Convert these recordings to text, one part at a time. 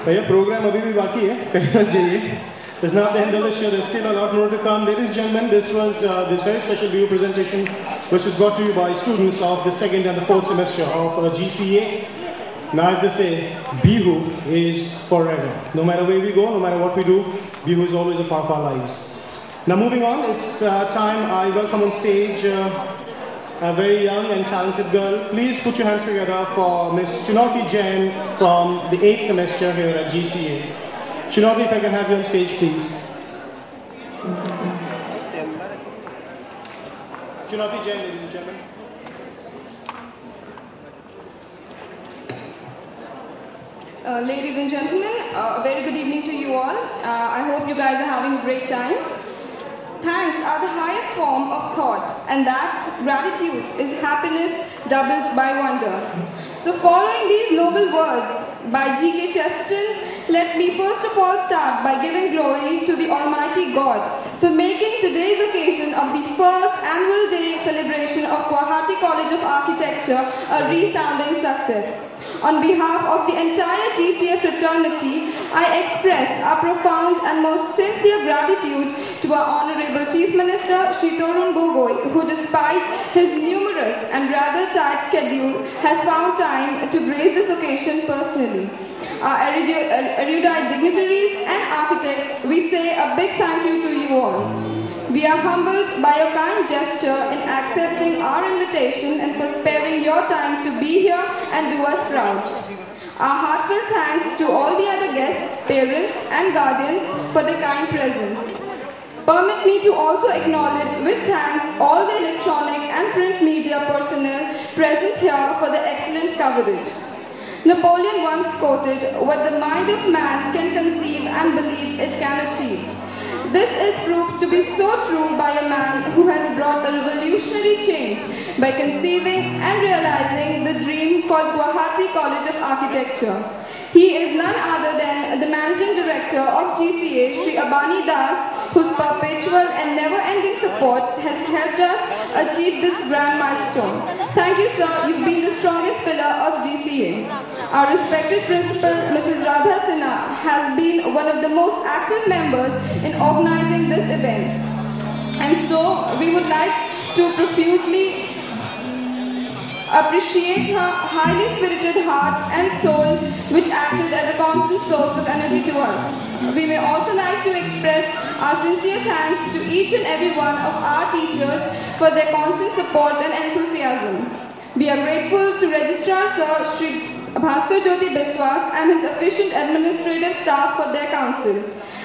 भैया program अभी भी बाकी है, कहना चाहिए. It's not the end of the show. There's still a lot more to come. Ladies and gentlemen, this was this very special Bihu presentation, which is brought to you by students of the 2nd and the 4th semester of GCA. Now, as they say, Bihu is forever. No matter where we go, no matter what we do, Bihu is always a part of our lives. Now, moving on, it's time I welcome on stage a very young and talented girl. Please put your hands together for Miss Chunauti Jain from the 8th semester here at GCA. Chunauti, if I can have you on stage, please. Chunauti Jain, ladies and gentlemen. Ladies and gentlemen, a very good evening to you all. I hope you guys are having a great time. Thanks are the highest form of thought, and that gratitude is happiness doubled by wonder. So following these noble words by G.K. Chesterton, let me first of all start by giving glory to the Almighty God for making today's occasion of the first annual day celebration of Guwahati College of Architecture a resounding success. On behalf of the entire GCA fraternity, I express our profound and most sincere gratitude to our Honorable Chief Minister, Shri Torun Gogoi, who despite his numerous and rather tight schedule, has found time to grace this occasion personally. Our erudite dignitaries and architects, we say a big thank you to you all. We are humbled by your kind gesture in accepting our invitation and for sparing your time to be here and do us proud. Our heartfelt thanks to all the other guests, parents and guardians for their kind presence. Permit me to also acknowledge with thanks all the electronic and print media personnel present here for the excellent coverage. Napoleon once quoted, "What the mind of man can conceive and believe it can achieve." This is proved to be so true by a man who has brought a revolutionary change by conceiving and realizing the dream called Guwahati College of Architecture. He is none other than the Managing Director of GCA, Sri Abani Das, whose perpetual and never-ending support has helped us achieve this grand milestone. Thank you, sir. You've been the strongest pillar of GCA. Our respected principal, Mrs. Radha Sinha, has been one of the most active members in organizing this event. And so, we would like to profusely appreciate her highly spirited heart and soul, which acted as a constant source of energy to us. We may also like to express our sincere thanks to each and every one of our teachers for their constant support and enthusiasm. We are grateful to Registrar Sir Shri Bhaskar Jyoti Biswas and his efficient administrative staff for their counsel.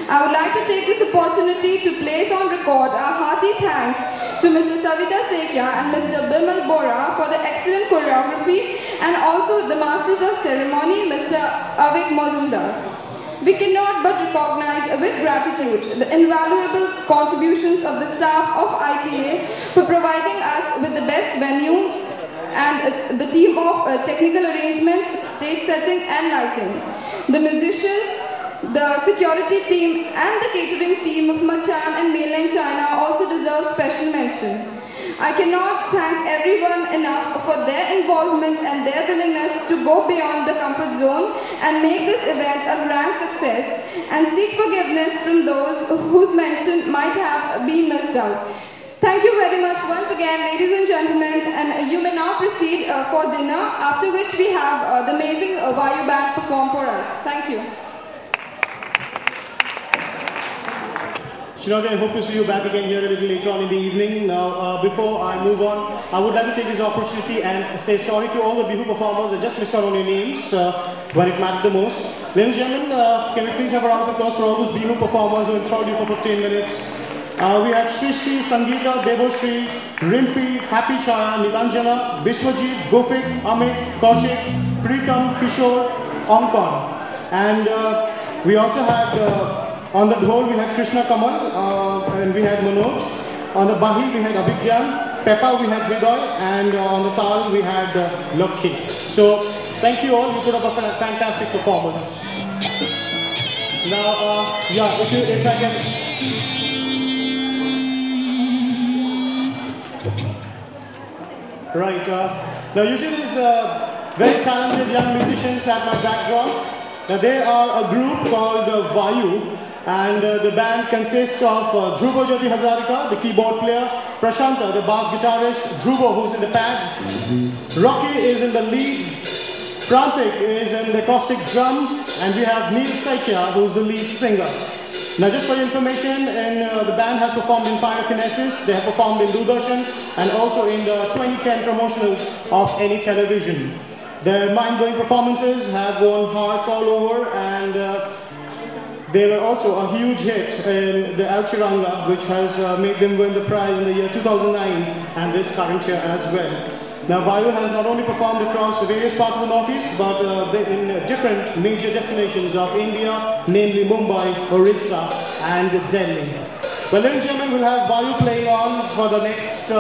I would like to take this opportunity to place on record our hearty thanks to Mrs. Savita Sekya and Mr. Bimal Bora for the excellent choreography and also the Masters of Ceremony, Mr. Avik Mozumdar. We cannot but recognize with gratitude the invaluable contributions of the staff of ITA for providing us with the best venue and the team of technical arrangements, stage setting and lighting. The musicians, the security team and the catering team of Machan and mainland China also deserve special mention. I cannot thank everyone enough for their involvement and their willingness to go beyond the comfort zone and make this event a grand success, and seek forgiveness from those whose mention might have been missed out. Thank you very much once again, ladies and gentlemen, and you may now proceed for dinner, after which we have the amazing Vayu Band perform for us. Thank you. Chunauti, I hope to see you back again here a little later on in the evening. Now, before I move on, I would like to take this opportunity and say sorry to all the Bihu performers that just missed out on your names when it mattered the most. Ladies and gentlemen, can we please have a round of applause for all those Bihu performers who enthralled you for 15 minutes. We had Srishti, Sangeeta, Devoshri, Rimpi, Happy Chaya, Nilanjana, Bishwajit, Gofik, Amit, Kaushik, Prikam, Kishore, Omkar. And we also had... on the dhol we had Krishna Kamal and we had Manoj. On the bahi we had Abhigyan, Peppa we had Vidoy, and on the tal we had Lokhi. So thank you all, you put up a fantastic performance. Now, yeah, if I can... Right, now you see these very talented young musicians at my backdrop. Now, they are a group called Vayu, and the band consists of Dhruva Jyoti Hazarika, the keyboard player, Prashanta, the bass guitarist, Dhruva, who's in the pad, Rocky is in the lead, Prantik is in the acoustic drum, and we have Neil Saikia, who's the lead singer. Now, just for your information, the band has performed in Pyrokinesis, they have performed in Doordarshan, and also in the 2010 promotionals of Any Television. Their mind-blowing performances have won hearts all over, and they were also a huge hit in the El Chiranga, which has made them win the prize in the year 2009 and this current year as well. Now, Vayu has not only performed across various parts of the Northeast, but in different major destinations of India, namely Mumbai, Orissa, and Delhi. Well, ladies and gentlemen, we'll have Vayu playing on for the next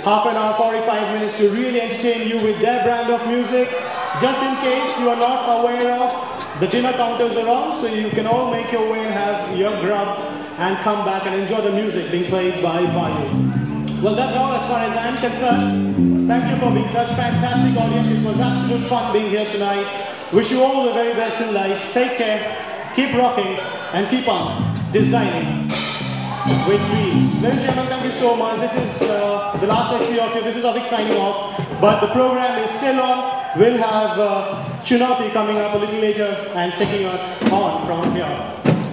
half an hour, 45 minutes to really entertain you with their brand of music. Just in case you are not aware of, the dinner counters are on, so you can all make your way and have your grub and come back and enjoy the music being played by Vayu. Well, that's all as far as I'm concerned. Thank you for being such a fantastic audience. It was absolute fun being here tonight. Wish you all the very best in life. Take care, keep rocking, and keep on designing with dreams. Ladies and gentlemen, thank you so much. This is the last I see of you. This is Avik signing off. But the program is still on. We'll have Chunauti coming up a little later and taking it on from here.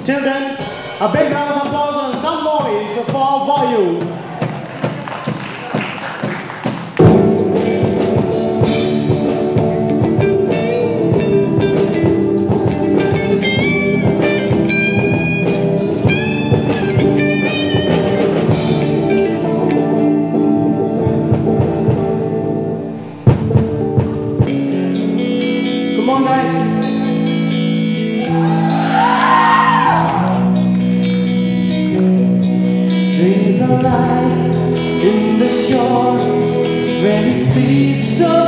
Till then, a big round of applause and some noise for Vayu. In the shore, when you see so